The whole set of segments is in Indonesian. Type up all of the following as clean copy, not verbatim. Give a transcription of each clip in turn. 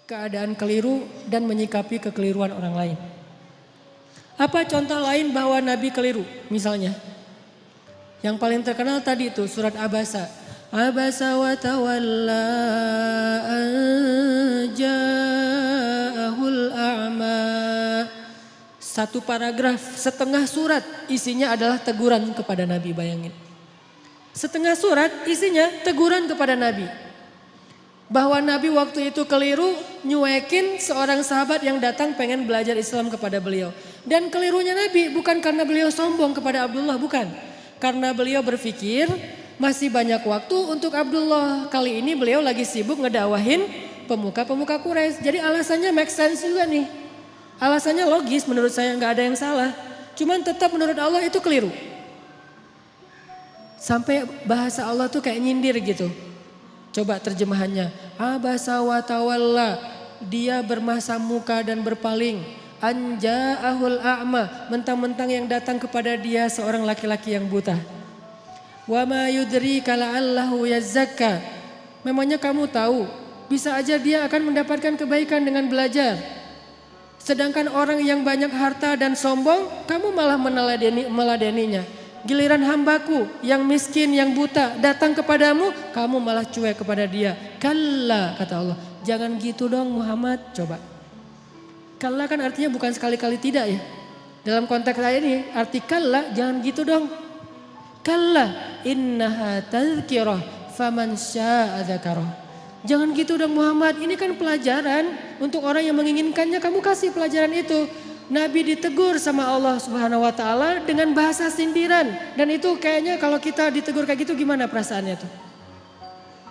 keadaan keliru dan menyikapi kekeliruan orang lain. Apa contoh lain bahwa Nabi keliru? Misalnya, yang paling terkenal tadi itu surat Abasa. Abasa wa tawalla an ja'ahul a'ma. Satu paragraf, setengah surat isinya adalah teguran kepada Nabi, bayangin. Setengah surat isinya teguran kepada Nabi. Bahwa Nabi waktu itu keliru nyuekin seorang sahabat yang datang pengen belajar Islam kepada beliau. Dan kelirunya Nabi bukan karena beliau sombong kepada Abdullah, bukan. Karena beliau berpikir masih banyak waktu untuk Abdullah. Kali ini beliau lagi sibuk ngedakwahin pemuka-pemuka Quraisy. Jadi alasannya make sense juga nih. Alasannya logis, menurut saya nggak ada yang salah. Cuman tetap menurut Allah itu keliru. Sampai bahasa Allah tuh kayak nyindir gitu. Coba terjemahannya. Abasa wa tawalla. Dia bermasa muka dan berpaling. Anja'ahul a'ma. Mentang-mentang yang datang kepada dia seorang laki-laki yang buta. Wa ma yudrika la'allahu yazzakka. Memangnya kamu tahu, bisa aja dia akan mendapatkan kebaikan dengan belajar. Sedangkan orang yang banyak harta dan sombong, kamu malah meladeninya. Giliran hambaku yang miskin, yang buta datang kepadamu, kamu malah cuek kepada dia. Kalla, kata Allah. Jangan gitu dong Muhammad, coba. Kalla kan artinya bukan sekali-kali tidak ya. Dalam konteks ayat ini, arti kalla jangan gitu dong. Kalla innaha tadhkirah faman syaa dzakarah. Jangan gitu dong Muhammad, ini kan pelajaran untuk orang yang menginginkannya, kamu kasih pelajaran itu. Nabi ditegur sama Allah Subhanahu wa taala dengan bahasa sindiran, dan itu kayaknya kalau kita ditegur kayak gitu gimana perasaannya tuh?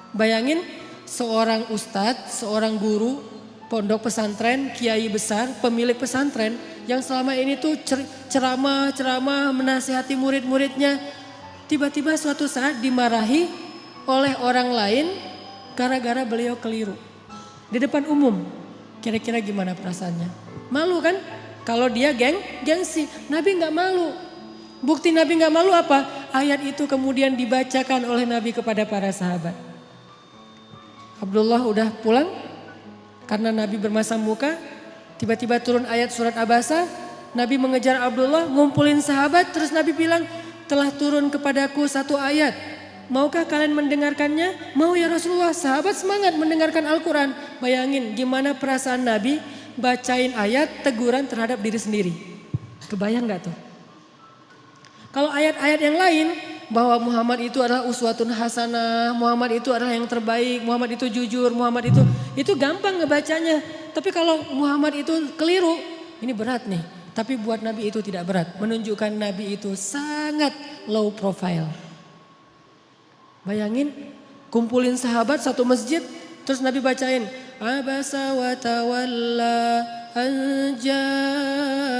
Bayangin seorang ustadz, seorang guru pondok pesantren, kiai besar, pemilik pesantren yang selama ini tuh ceramah menasihati murid-muridnya, tiba-tiba suatu saat dimarahi oleh orang lain gara-gara beliau keliru di depan umum. Kira-kira gimana perasaannya? Malu kan? Kalau dia gengsi. Nabi nggak malu. Bukti Nabi nggak malu apa? Ayat itu kemudian dibacakan oleh Nabi kepada para sahabat. Abdullah udah pulang karena Nabi bermasam muka. Tiba-tiba turun ayat surat Abasa. Nabi mengejar Abdullah, ngumpulin sahabat. Terus Nabi bilang, telah turun kepadaku satu ayat. Maukah kalian mendengarkannya? Mau ya Rasulullah. Sahabat semangat mendengarkan Al-Quran. Bayangin gimana perasaan Nabi bacain ayat teguran terhadap diri sendiri. Kebayang gak tuh? Kalau ayat-ayat yang lain bahwa Muhammad itu adalah uswatun hasanah, Muhammad itu adalah yang terbaik, Muhammad itu jujur, Muhammad itu gampang ngebacanya. Tapi kalau Muhammad itu keliru, ini berat nih. Tapi buat Nabi itu tidak berat. Menunjukkan Nabi itu sangat low profile. Bayangin kumpulin sahabat satu masjid, terus Nabi bacain Abasa wa tawalla an ja'ahul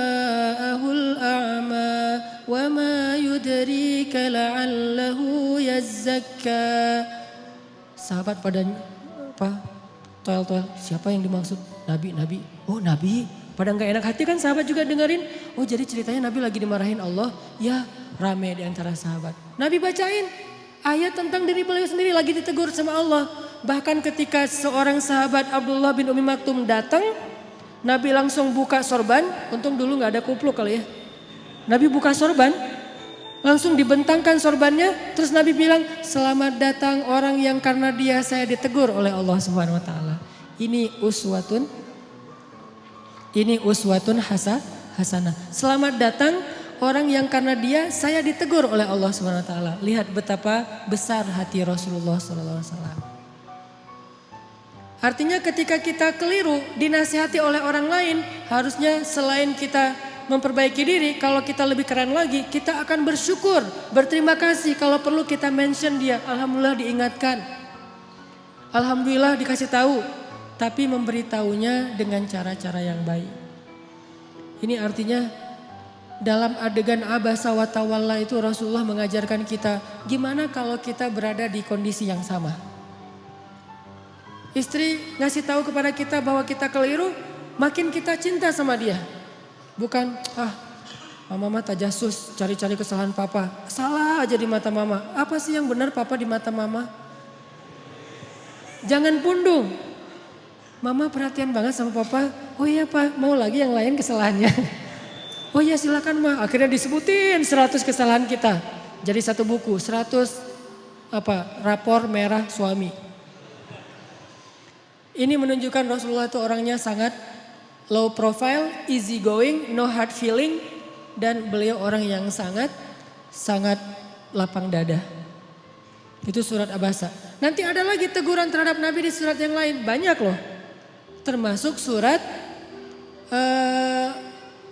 a'ma wa ma yudrika la'allahu yazzakka. Sahabat pada toel-toel, siapa yang dimaksud? Nabi. Oh Nabi, pada gak enak hati kan sahabat juga dengerin. Oh jadi ceritanya Nabi lagi dimarahin Allah. Ya rame di antara sahabat. Nabi bacain ayat tentang diri beliau sendiri lagi ditegur sama Allah. Bahkan ketika seorang sahabat Abdullah bin Umi Maktum datang, Nabi langsung buka sorban. Untung dulu gak ada kupluk kali ya. Nabi buka sorban, langsung dibentangkan sorbannya. Terus Nabi bilang, selamat datang orang yang karena dia saya ditegur oleh Allah Subhanahu Wa Taala. Ini uswatun hasanah. Selamat datang orang yang karena dia saya ditegur oleh Allah Subhanahu Wa Taala. Lihat betapa besar hati Rasulullah Sallallahu Alaihi Wasallam. Artinya ketika kita keliru dinasihati oleh orang lain, harusnya selain kita memperbaiki diri, kalau kita lebih keren lagi, kita akan bersyukur, berterima kasih. Kalau perlu kita mention dia, alhamdulillah diingatkan, alhamdulillah dikasih tahu, tapi memberitahunya dengan cara-cara yang baik. Ini artinya dalam adegan Abasa wa tawalla itu Rasulullah mengajarkan kita gimana kalau kita berada di kondisi yang sama. Istri ngasih tahu kepada kita bahwa kita keliru, makin kita cinta sama dia. Bukan, mama tajasus cari-cari kesalahan papa. Salah aja di mata mama. Apa sih yang benar papa di mata mama? Jangan pundung. Mama perhatian banget sama papa. Oh iya pak, mau lagi yang lain kesalahannya. Oh iya silakan ma. Akhirnya disebutin 100 kesalahan kita. Jadi satu buku, 100 rapor merah suami. Ini menunjukkan Rasulullah itu orangnya sangat low profile, easy going, no hard feeling. Dan beliau orang yang sangat lapang dada. Itu surat Abasa. Nanti ada lagi teguran terhadap Nabi di surat yang lain. Banyak loh. Termasuk surat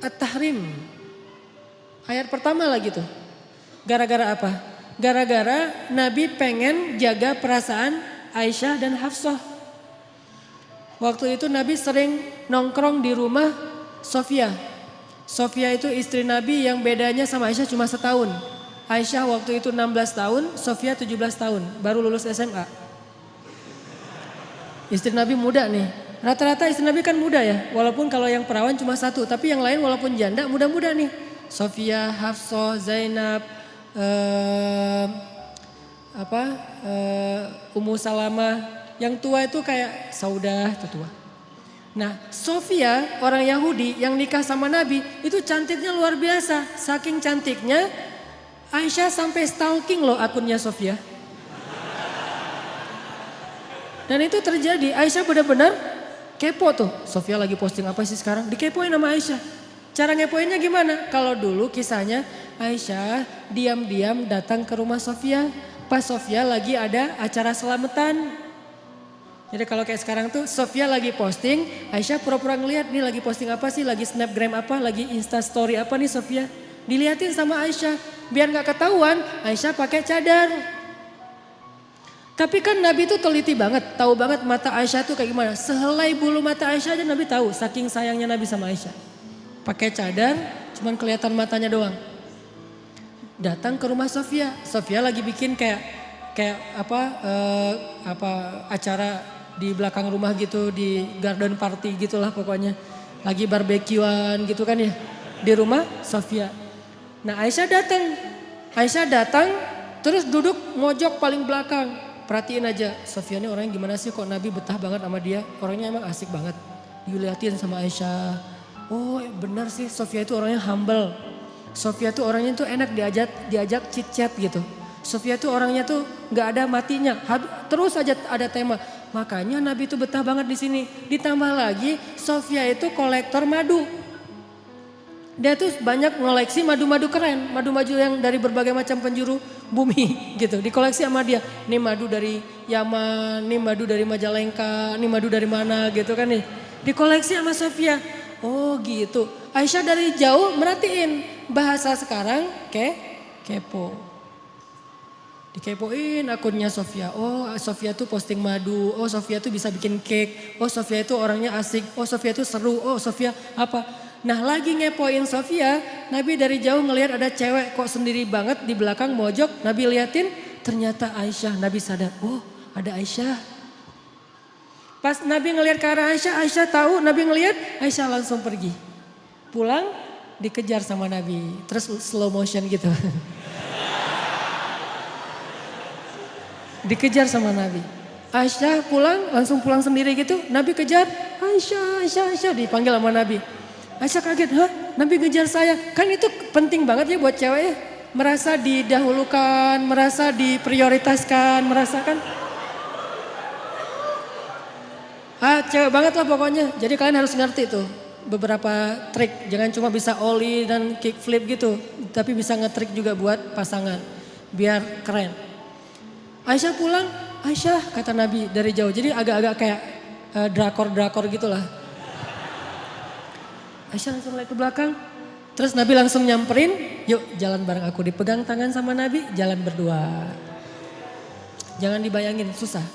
At-Tahrim. Ayat pertama lagi tuh. Gara-gara apa? Gara-gara Nabi pengen jaga perasaan Aisyah dan Hafsah. Waktu itu Nabi sering nongkrong di rumah Sofia. Sofia itu istri Nabi yang bedanya sama Aisyah cuma setahun. Aisyah waktu itu 16 tahun, Sofia 17 tahun, baru lulus SMA. Istri Nabi muda nih. Rata-rata istri Nabi kan muda ya, walaupun kalau yang perawan cuma satu, tapi yang lain walaupun janda muda-muda nih. Sofia, Hafsah, Zainab, Ummu Salamah, yang tua itu kayak Saudah itu tua. Nah Sofia orang Yahudi yang nikah sama Nabi itu cantiknya luar biasa. Saking cantiknya Aisyah sampai stalking loh akunnya Sofia. Dan itu terjadi, Aisyah benar-benar kepo tuh. Sofia lagi posting apa sih sekarang? Dikepoin sama Aisyah. Cara ngepoinnya gimana? Kalau dulu kisahnya Aisyah diam-diam datang ke rumah Sofia. Pas Sofia lagi ada acara selamatan. Jadi kalau kayak sekarang tuh Sofia lagi posting, Aisyah pura-pura ngeliat nih lagi posting apa sih, lagi snapgram apa, lagi insta story apa nih Sofia. Diliatin sama Aisyah, biar gak ketahuan Aisyah pakai cadar. Tapi kan Nabi itu teliti banget, tahu banget mata Aisyah tuh kayak gimana. Sehelai bulu mata Aisyah aja Nabi tahu, saking sayangnya Nabi sama Aisyah. Pakai cadar, cuman kelihatan matanya doang. Datang ke rumah Sofia, Sofia lagi bikin kayak acara di belakang rumah gitu, di garden party gitulah pokoknya. Lagi barbekyuan gitu kan ya, di rumah Sofia. Nah Aisyah datang terus duduk mojok paling belakang. Perhatiin aja, Sofia ini orangnya gimana sih, kok Nabi betah banget sama dia. Orangnya emang asik banget. Dilihatin sama Aisyah. Oh benar sih, Sofia itu orangnya humble. Sofia itu orangnya tuh enak diajak chit chat gitu. Sofia tuh orangnya tuh nggak ada matinya. Terus aja ada tema. Makanya Nabi itu betah banget di sini. Ditambah lagi Sofia itu kolektor madu. Dia tuh banyak ngoleksi madu-madu keren, madu-madu yang dari berbagai macam penjuru bumi gitu. Dikoleksi sama dia. Ini madu dari Yaman, ini madu dari Majalengka, ini madu dari mana gitu kan nih. Dikoleksi sama Sofia. Oh gitu. Aisyah dari jauh merhatiin bahasa sekarang kepo. Dikepoin akunnya Sofia. Oh Sofia tuh posting madu. Oh Sofia tuh bisa bikin cake. Oh Sofia itu orangnya asik. Oh Sofia tuh seru. Oh Sofia apa. Nah lagi ngepoin Sofia. Nabi dari jauh ngelihat ada cewek kok sendiri banget di belakang mojok. Nabi liatin ternyata Aisyah. Nabi sadar. Oh ada Aisyah. Pas Nabi ngelihat ke arah Aisyah. Aisyah tahu Nabi ngelihat. Aisyah langsung pergi. Pulang dikejar sama Nabi. Terus slow motion gitu. Dikejar sama Nabi. Aisyah pulang, langsung pulang sendiri gitu. Nabi kejar, Aisyah dipanggil sama Nabi. Aisyah kaget, hah Nabi ngejar saya. Kan itu penting banget ya buat cewek ya. Merasa didahulukan, merasa diprioritaskan, merasakan. Cewek banget lah pokoknya. Jadi kalian harus ngerti tuh beberapa trik. Jangan cuma bisa ollie dan kick flip gitu. Tapi bisa ngetrik juga buat pasangan. Biar keren. Aisyah pulang, Aisyah kata Nabi dari jauh. Jadi agak-agak kayak drakor-drakor gitulah. Aisyah langsung lihat ke belakang. Terus Nabi langsung nyamperin, yuk jalan bareng aku. Dipegang tangan sama Nabi, jalan berdua. Jangan dibayangin, susah.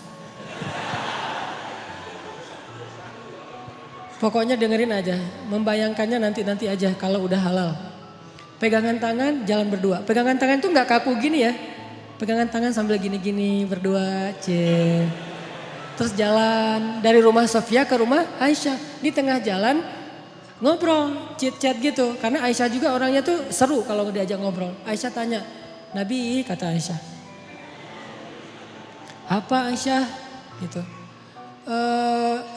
Pokoknya dengerin aja, membayangkannya nanti aja kalau udah halal. Pegangan tangan, jalan berdua. Pegangan tangan tuh gak kaku gini ya. Pegangan tangan sambil gini-gini berdua, terus jalan dari rumah Sofia ke rumah Aisyah. Di tengah jalan ngobrol, chat gitu. Karena Aisyah juga orangnya tuh seru kalau diajak ngobrol. Aisyah tanya, Nabi kata Aisyah. Apa Aisyah? Gitu.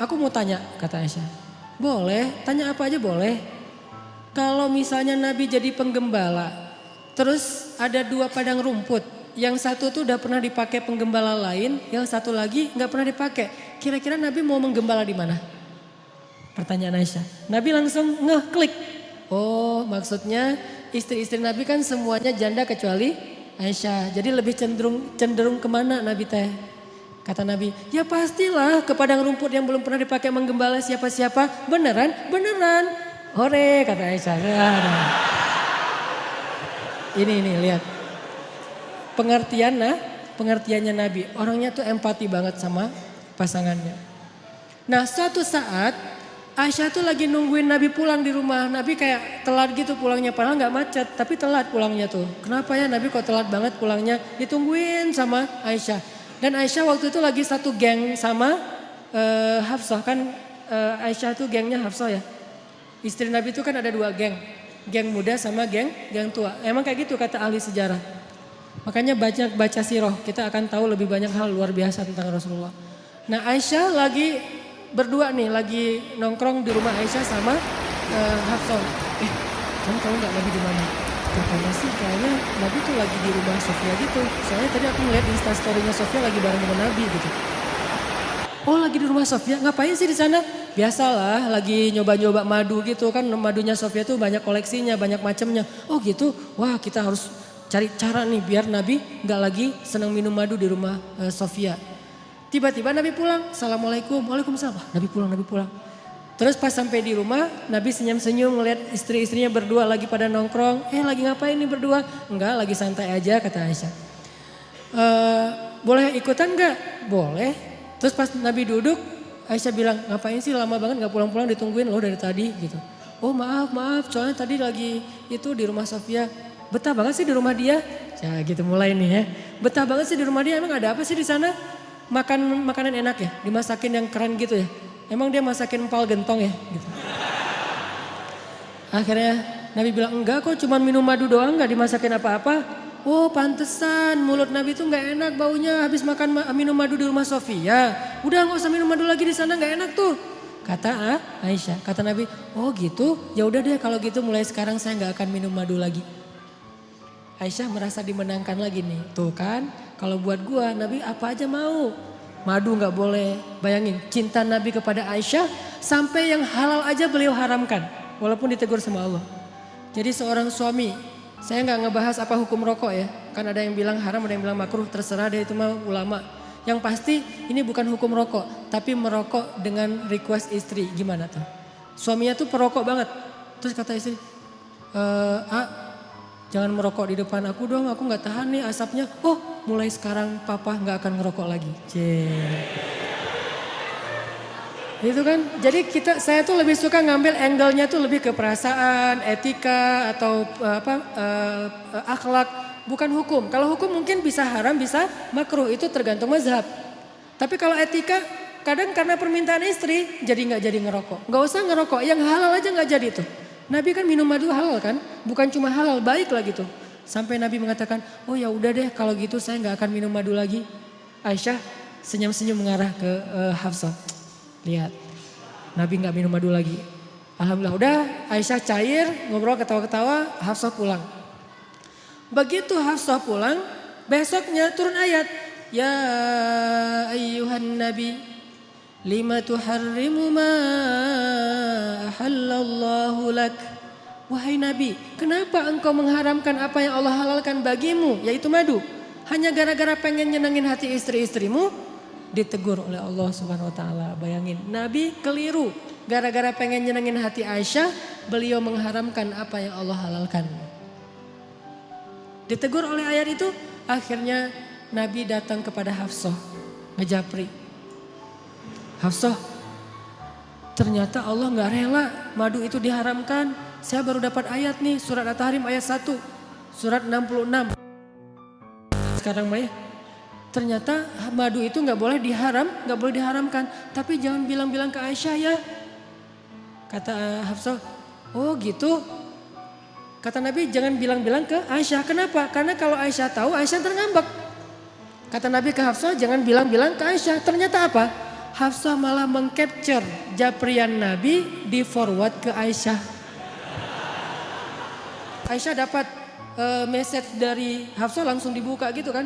aku mau tanya, kata Aisyah. Boleh, tanya apa aja boleh. Kalau misalnya Nabi jadi penggembala, terus ada 2 padang rumput. Yang satu tuh udah pernah dipakai penggembala lain, yang satu lagi nggak pernah dipakai. Kira-kira Nabi mau menggembala di mana? Pertanyaan Aisyah. Nabi langsung ngeklik. Oh, maksudnya istri-istri Nabi kan semuanya janda kecuali Aisyah. Jadi lebih cenderung kemana Nabi teh? Kata Nabi, ya pastilah ke padang rumput yang belum pernah dipakai menggembala siapa-siapa. Beneran? Beneran. Hore, kata Aisyah. Ini lihat. Pengertiannya Nabi. Orangnya tuh empati banget sama pasangannya. Nah, suatu saat Aisyah tuh lagi nungguin Nabi pulang di rumah. Nabi kayak telat gitu pulangnya. Padahal gak macet, tapi telat pulangnya tuh. Kenapa ya Nabi kok telat banget pulangnya? Ditungguin sama Aisyah. Dan Aisyah waktu itu lagi satu geng sama Hafsah. Kan Aisyah tuh gengnya Hafsah ya. Istri Nabi itu kan ada 2 geng. Geng muda sama geng tua. Emang kayak gitu kata ahli sejarah. Makanya baca sirah. Kita akan tahu lebih banyak hal luar biasa tentang Rasulullah. Nah, Aisyah lagi berdua nih, lagi nongkrong di rumah Aisyah sama Hafsah. Kamu tahu nggak Nabi di mana? Katanya sih kayaknya Nabi tuh lagi di rumah Sofia gitu. Soalnya tadi aku ngeliat di Instastory-nya Sofia lagi bareng dengan Nabi gitu. Oh, lagi di rumah Sofia, ngapain sih di sana? Biasalah, lagi nyoba-nyoba madu gitu kan. Madunya Sofia tuh banyak koleksinya, banyak macamnya. Oh gitu, wah kita harus cari cara nih biar Nabi nggak lagi senang minum madu di rumah Sofia. Tiba-tiba Nabi pulang, Assalamualaikum, Waalaikumsalam. Nabi pulang. Terus pas sampai di rumah, Nabi senyum-senyum ngeliat istri-istrinya berdua lagi pada nongkrong. Lagi ngapain nih berdua? Enggak, lagi santai aja kata Aisyah. Boleh ikutan enggak? Boleh. Terus pas Nabi duduk, Aisyah bilang, ngapain sih lama banget gak pulang-pulang ditungguin loh dari tadi gitu. Oh maaf, soalnya tadi lagi itu di rumah Sofia. Betah banget sih di rumah dia. Ya gitu mulai nih ya. Betah banget sih di rumah dia, emang ada apa sih di sana? Makanan enak ya, dimasakin yang keren gitu ya. Emang dia masakin empal gentong ya gitu. Akhirnya Nabi bilang enggak kok, cuma minum madu doang, gak dimasakin apa-apa. Oh pantesan mulut Nabi tuh gak enak baunya habis minum madu di rumah Sofia. Udah gak usah minum madu lagi di sana, gak enak tuh. Kata Aisyah, kata Nabi, oh gitu, ya udah deh kalau gitu mulai sekarang saya gak akan minum madu lagi. Aisyah merasa dimenangkan lagi nih, tuh kan. Kalau buat gua Nabi apa aja mau. Madu gak boleh. Bayangin cinta Nabi kepada Aisyah sampai yang halal aja beliau haramkan. Walaupun ditegur sama Allah. Jadi seorang suami, saya gak ngebahas apa hukum rokok ya. Kan ada yang bilang haram, ada yang bilang makruh, terserah deh itu mah ulama. Yang pasti ini bukan hukum rokok. Tapi merokok dengan request istri, gimana tuh. Suaminya tuh perokok banget. Terus kata istri, jangan merokok di depan aku dong, aku gak tahan nih asapnya. Oh mulai sekarang papa gak akan ngerokok lagi. Itu kan, jadi saya tuh lebih suka ngambil angle-nya tuh lebih ke perasaan, etika atau akhlak, bukan hukum. Kalau hukum mungkin bisa haram, bisa makruh, itu tergantung mazhab. Tapi kalau etika, kadang karena permintaan istri, jadi gak jadi ngerokok. Gak usah ngerokok, yang halal aja gak jadi tuh. Nabi kan minum madu halal kan, bukan cuma halal, baik lah gitu. Sampai Nabi mengatakan, oh ya udah deh kalau gitu saya nggak akan minum madu lagi. Aisyah senyum-senyum mengarah ke Hafsah. Lihat, Nabi nggak minum madu lagi. Alhamdulillah udah, Aisyah cair, ngobrol ketawa-ketawa, Hafsah pulang. Begitu Hafsah pulang, besoknya turun ayat. Ya ayyuhan nabi, lima tuharrimu ma ahallallahu lak. Wahai Nabi, kenapa engkau mengharamkan apa yang Allah halalkan bagimu, yaitu madu? Hanya gara-gara pengen nyenengin hati istri-istrimu? Ditegur oleh Allah Subhanahu wa taala. Bayangin, Nabi keliru. Gara-gara pengen nyenengin hati Aisyah, beliau mengharamkan apa yang Allah halalkan. Ditegur oleh ayat itu, akhirnya Nabi datang kepada Hafsah, ngejapri. Hafsah, ternyata Allah gak rela madu itu diharamkan. Saya baru dapat ayat nih, surat At-Tahrim ayat 1, surat 66. Sekarang Maya, ternyata madu itu gak boleh diharamkan. Tapi jangan bilang-bilang ke Aisyah ya. Kata Hafsah, oh gitu. Kata Nabi jangan bilang-bilang ke Aisyah. Kenapa? Karena kalau Aisyah tahu, Aisyah ntar ngambek. Kata Nabi ke Hafsah jangan bilang-bilang ke Aisyah. Ternyata apa? Hafsah malah mengcapture japrian Nabi di forward ke Aisyah. Aisyah dapat message dari Hafsah langsung dibuka gitu kan.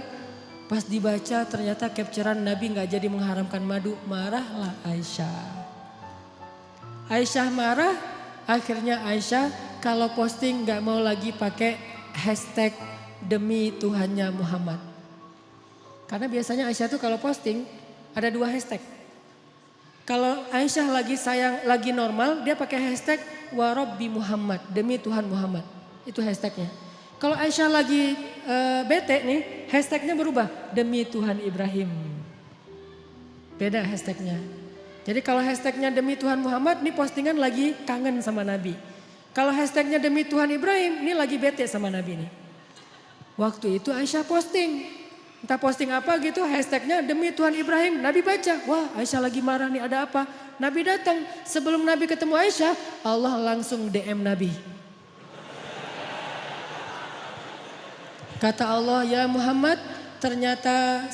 Pas dibaca ternyata capturean Nabi gak jadi mengharamkan madu. Marahlah Aisyah. Aisyah marah, akhirnya Aisyah kalau posting gak mau lagi pakai hashtag demi Tuhannya Muhammad. Karena biasanya Aisyah tuh kalau posting ada 2 hashtag. Kalau Aisyah lagi sayang, lagi normal, dia pakai hashtag warabbi Muhammad, demi Tuhan Muhammad. Itu hashtagnya. Kalau Aisyah lagi bete nih, hashtagnya berubah, demi Tuhan Ibrahim. Beda hashtagnya. Jadi kalau hashtagnya demi Tuhan Muhammad, ini postingan lagi kangen sama Nabi. Kalau hashtagnya demi Tuhan Ibrahim, ini lagi bete sama Nabi nih. Waktu itu Aisyah posting. Entah posting apa gitu, hashtagnya demi Tuhan Ibrahim. Nabi baca, wah Aisyah lagi marah nih, ada apa? Nabi datang, sebelum Nabi ketemu Aisyah, Allah langsung DM Nabi. Kata Allah, ya Muhammad, ternyata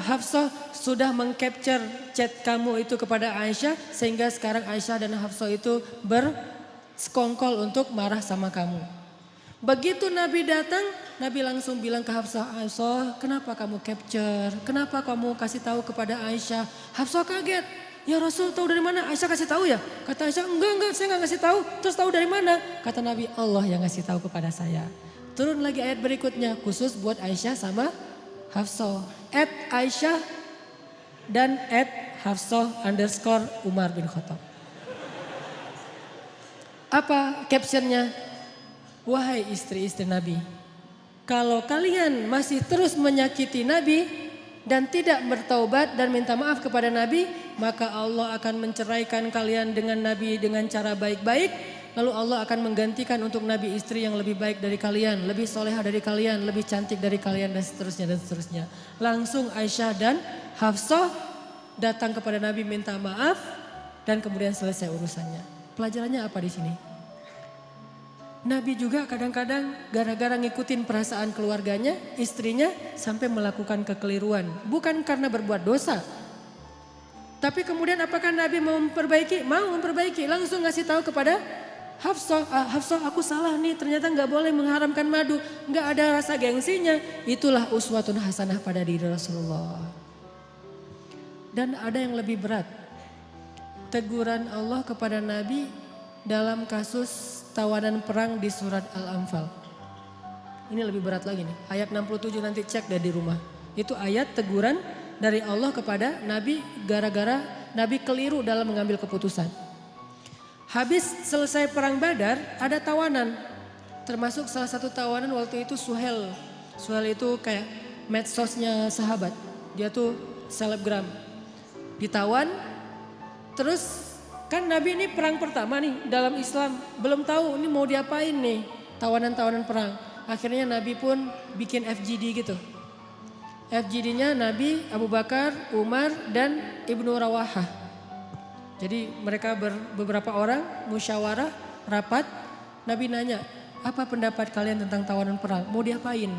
Hafsah sudah mengcapture chat kamu itu kepada Aisyah, sehingga sekarang Aisyah dan Hafsah itu bersekongkol untuk marah sama kamu. Begitu Nabi datang, Nabi langsung bilang ke Hafsah, Hafsah kenapa kamu capture? Kenapa kamu kasih tahu kepada Aisyah? Hafsah kaget, ya Rasul tahu dari mana? Aisyah kasih tahu ya? Kata Aisyah, enggak saya enggak ngasih tahu. Terus tahu dari mana? Kata Nabi, Allah yang ngasih tahu kepada saya. Turun lagi ayat berikutnya, khusus buat Aisyah sama Hafsah. @Aisyah dan @Hafsah_Umar bin Khattab. Apa captionnya? Wahai istri-istri Nabi, kalau kalian masih terus menyakiti Nabi dan tidak bertaubat dan minta maaf kepada Nabi, maka Allah akan menceraikan kalian dengan Nabi dengan cara baik-baik. Lalu Allah akan menggantikan untuk Nabi istri yang lebih baik dari kalian, lebih solehah dari kalian, lebih cantik dari kalian dan seterusnya dan seterusnya. Langsung Aisyah dan Hafsah datang kepada Nabi minta maaf dan kemudian selesai urusannya. Pelajarannya apa di sini? Nabi juga kadang-kadang gara-gara ngikutin perasaan keluarganya, istrinya sampai melakukan kekeliruan. Bukan karena berbuat dosa. Tapi kemudian apakah Nabi mau memperbaiki? Mau memperbaiki. Langsung ngasih tahu kepada Hafsah, Hafsah aku salah nih, ternyata gak boleh mengharamkan madu. Gak ada rasa gengsinya. Itulah uswatun hasanah pada diri Rasulullah. Dan ada yang lebih berat. Teguran Allah kepada Nabi dalam kasus tawanan perang di surat Al-Anfal. Ini lebih berat lagi nih. Ayat 67 nanti cek deh di rumah. Itu ayat teguran dari Allah kepada Nabi gara-gara Nabi keliru dalam mengambil keputusan. Habis selesai perang Badar ada tawanan. Termasuk salah satu tawanan waktu itu Suhel. Suhel itu kayak medsosnya sahabat. Dia tuh selebgram. Ditawan terus kan Nabi ini perang pertama nih dalam Islam. Belum tahu ini mau diapain nih tawanan-tawanan perang. Akhirnya Nabi pun bikin FGD gitu. FGD-nya Nabi, Abu Bakar, Umar dan Ibnu Rawahah. Jadi mereka beberapa orang musyawarah, rapat. Nabi nanya, apa pendapat kalian tentang tawanan perang? Mau diapain?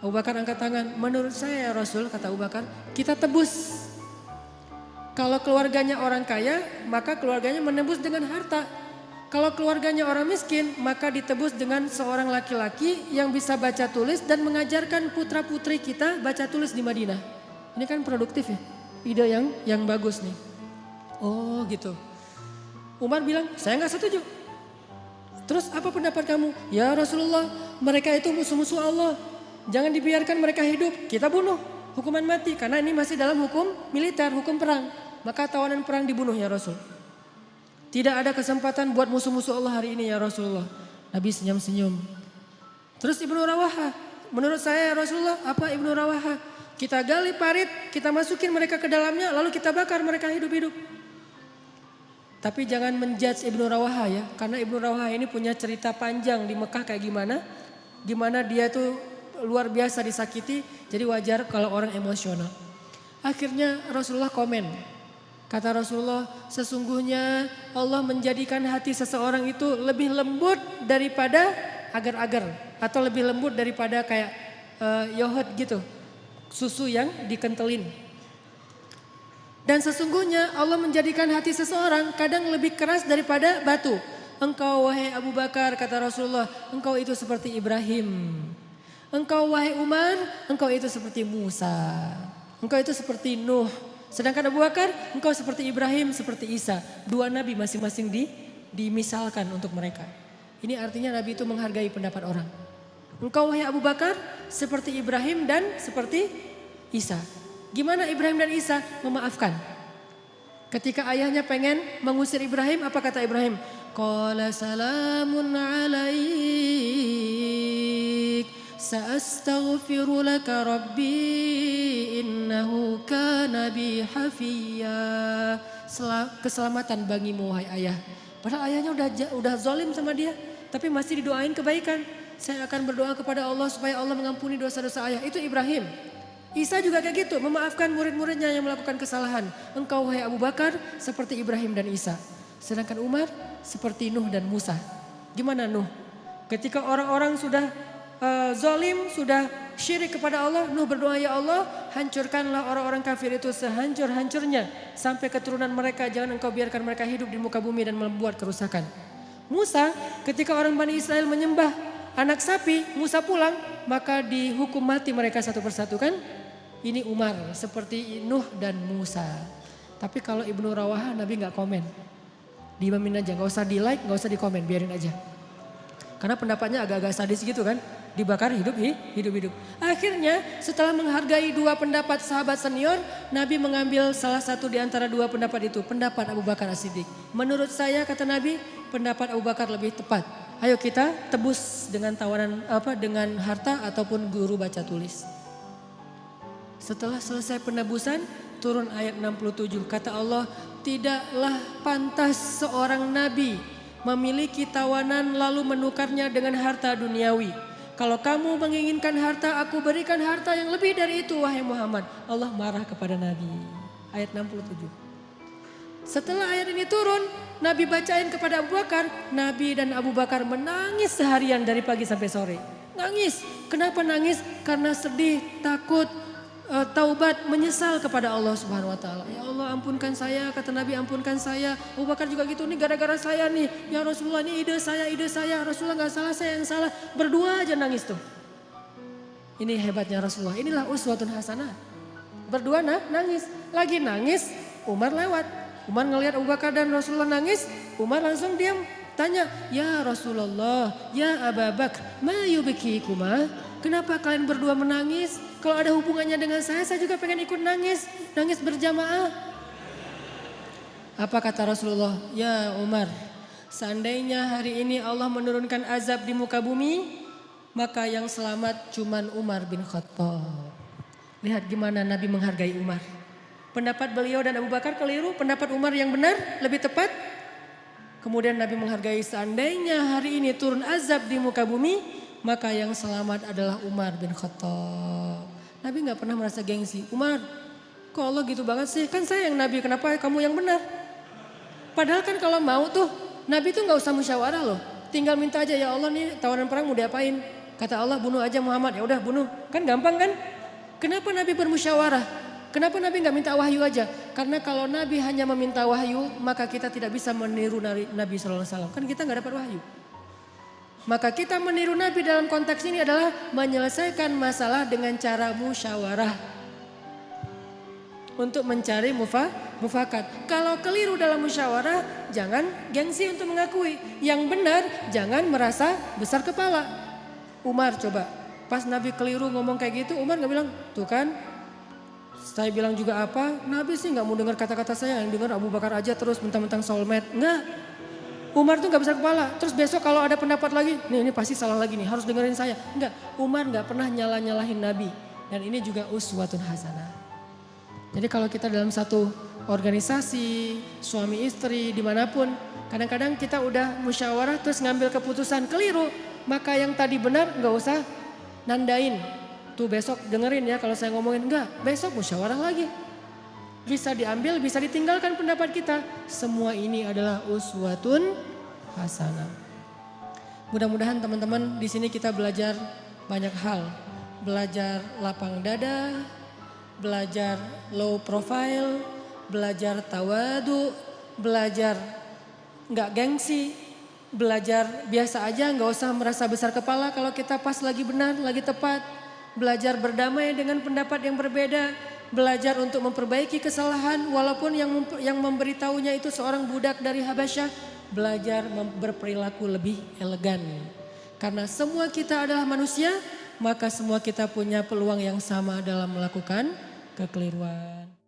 Abu Bakar angkat tangan. Menurut saya ya Rasul, kata Abu Bakar, kita tebus. Kalau keluarganya orang kaya, maka keluarganya menebus dengan harta. Kalau keluarganya orang miskin, maka ditebus dengan seorang laki-laki yang bisa baca tulis dan mengajarkan putra-putri kita baca tulis di Madinah. Ini kan produktif ya, ide yang bagus nih. Oh gitu. Umar bilang, saya nggak setuju. Terus apa pendapat kamu? Ya Rasulullah, mereka itu musuh-musuh Allah. Jangan dibiarkan mereka hidup, kita bunuh. Hukuman mati, karena ini masih dalam hukum militer, hukum perang. Maka tawanan perang dibunuh ya Rasul. Tidak ada kesempatan buat musuh-musuh Allah hari ini ya Rasulullah. Nabi senyum-senyum. Terus Ibnu Rawahah, menurut saya ya Rasulullah, apa Ibnu Rawahah? Kita gali parit, kita masukin mereka ke dalamnya, lalu kita bakar mereka hidup-hidup. Tapi jangan menjudge Ibnu Rawahah ya, karena Ibnu Rawahah ini punya cerita panjang di Mekah kayak gimana. Gimana dia tuh luar biasa disakiti, jadi wajar kalau orang emosional. Akhirnya Rasulullah komen. Kata Rasulullah, sesungguhnya Allah menjadikan hati seseorang itu lebih lembut daripada agar-agar. Atau lebih lembut daripada kayak yogurt gitu. Susu yang dikentelin. Dan sesungguhnya Allah menjadikan hati seseorang kadang lebih keras daripada batu. Engkau wahai Abu Bakar, kata Rasulullah, engkau itu seperti Ibrahim. Engkau wahai Umar, engkau itu seperti Musa. Engkau itu seperti Nuh. Sedangkan Abu Bakar, engkau seperti Ibrahim, seperti Isa. Dua nabi masing-masing dimisalkan untuk mereka. Ini artinya nabi itu menghargai pendapat orang. Engkau wahai Abu Bakar seperti Ibrahim dan seperti Isa. Gimana Ibrahim dan Isa? Memaafkan. Ketika ayahnya pengen mengusir Ibrahim, apa kata Ibrahim? Qala salamun alaik, sa'astaghfiru laka rabbi innahu kana bi hafiyya. Keselamatan bagimu wahai ayah. Padahal ayahnya udah zalim sama dia, tapi masih didoain kebaikan. Saya akan berdoa kepada Allah supaya Allah mengampuni dosa-dosa ayah. Itu Ibrahim. Isa juga kayak gitu, memaafkan murid-muridnya yang melakukan kesalahan. Engkau wahai Abu Bakar seperti Ibrahim dan Isa. Sedangkan Umar seperti Nuh dan Musa. Gimana Nuh? Ketika orang-orang sudah zalim, sudah syirik kepada Allah, Nuh berdoa, ya Allah hancurkanlah orang-orang kafir itu sehancur-hancurnya. Sampai keturunan mereka, jangan engkau biarkan mereka hidup di muka bumi dan membuat kerusakan. Musa ketika orang Bani Israel menyembah anak sapi, Musa pulang, maka dihukum mati mereka satu persatu kan. Ini Umar seperti Nuh dan Musa. Tapi kalau Ibnu Rawahah Nabi gak komen. Diimamin aja, gak usah di like, gak usah di komen, biarin aja. Karena pendapatnya agak-agak sadis gitu kan. Dibakar hidup-hidup. Akhirnya setelah menghargai dua pendapat sahabat senior, Nabi mengambil salah satu di antara dua pendapat itu. Pendapat Abu Bakar As-Siddiq. Menurut saya kata Nabi, pendapat Abu Bakar lebih tepat. Ayo kita tebus dengan tawaran dengan harta ataupun guru baca tulis. Setelah selesai penebusan, turun ayat 67. Kata Allah, tidaklah pantas seorang nabi memiliki tawanan lalu menukarnya dengan harta duniawi. Kalau kamu menginginkan harta, aku berikan harta yang lebih dari itu wahai Muhammad. Allah marah kepada Nabi. Ayat 67. Setelah ayat ini turun, Nabi bacain kepada Abu Bakar. Nabi dan Abu Bakar menangis seharian dari pagi sampai sore. Nangis. Kenapa nangis? Karena sedih, takut, taubat, menyesal kepada Allah Subhanahu wa taala. Ya Allah, ampunkan saya, kata Nabi, ampunkan saya. Abu Bakar juga gitu, nih gara-gara saya nih. Ya Rasulullah, ini ide saya. Rasulullah enggak salah, saya yang salah. Berdua aja nangis tuh. Ini hebatnya Rasulullah. Inilah uswatun hasanah. Berdua nangis. Lagi nangis, Umar lewat. Umar ngelihat Abu Bakar dan Rasulullah nangis, Umar langsung diam. Tanya, ya Rasulullah, ya Abu Bakar, ma yubkikuma? Kenapa kalian berdua menangis? Kalau ada hubungannya dengan saya juga pengen ikut nangis. Nangis berjamaah. Apa kata Rasulullah? Ya Umar, seandainya hari ini Allah menurunkan azab di muka bumi, maka yang selamat cuman Umar bin Khattab. Lihat gimana Nabi menghargai Umar. Pendapat beliau dan Abu Bakar keliru, pendapat Umar yang benar, lebih tepat. Kemudian Nabi menghargai, seandainya hari ini turun azab di muka bumi, maka yang selamat adalah Umar bin Khattab. Nabi gak pernah merasa gengsi. Umar, kok Allah gitu banget sih? Kan saya yang Nabi, kenapa kamu yang benar? Padahal kan kalau mau tuh, Nabi tuh gak usah musyawarah loh. Tinggal minta aja, ya Allah nih tawanan perang mau diapain? Kata Allah, bunuh aja Muhammad. Ya udah bunuh. Kan gampang kan? Kenapa Nabi bermusyawarah? Kenapa Nabi gak minta wahyu aja? Karena kalau Nabi hanya meminta wahyu, maka kita tidak bisa meniru Nabi SAW. Kan kita gak dapat wahyu. Maka kita meniru Nabi dalam konteks ini adalah menyelesaikan masalah dengan cara musyawarah. Untuk mencari mufakat. Kalau keliru dalam musyawarah, jangan gengsi untuk mengakui. Yang benar, jangan merasa besar kepala. Umar coba, pas Nabi keliru ngomong kayak gitu, Umar gak bilang, tuh kan, saya bilang juga apa, Nabi sih gak mau dengar kata-kata saya, yang dengar Abu Bakar aja terus mentang-mentang soulmate. Enggak, Umar tuh gak besar kepala. Terus besok kalau ada pendapat lagi, nih ini pasti salah lagi nih, harus dengerin saya. Enggak, Umar gak pernah nyalahin Nabi. Dan ini juga uswatun hasanah. Jadi kalau kita dalam satu organisasi, suami istri, dimanapun, kadang-kadang kita udah musyawarah terus ngambil keputusan keliru, maka yang tadi benar gak usah nandain. Tuh besok dengerin ya kalau saya ngomongin, enggak, besok musyawarah lagi. Bisa diambil, bisa ditinggalkan pendapat kita. Semua ini adalah uswatun hasanah. Mudah-mudahan teman-teman di sini kita belajar banyak hal. Belajar lapang dada, belajar low profile, belajar tawadu, belajar nggak gengsi, belajar biasa aja, nggak usah merasa besar kepala kalau kita pas lagi benar, lagi tepat. Belajar berdamai dengan pendapat yang berbeda, belajar untuk memperbaiki kesalahan walaupun yang memberitahunya itu seorang budak dari Habasyah, belajar berperilaku lebih elegan. Karena semua kita adalah manusia, maka semua kita punya peluang yang sama dalam melakukan kekeliruan.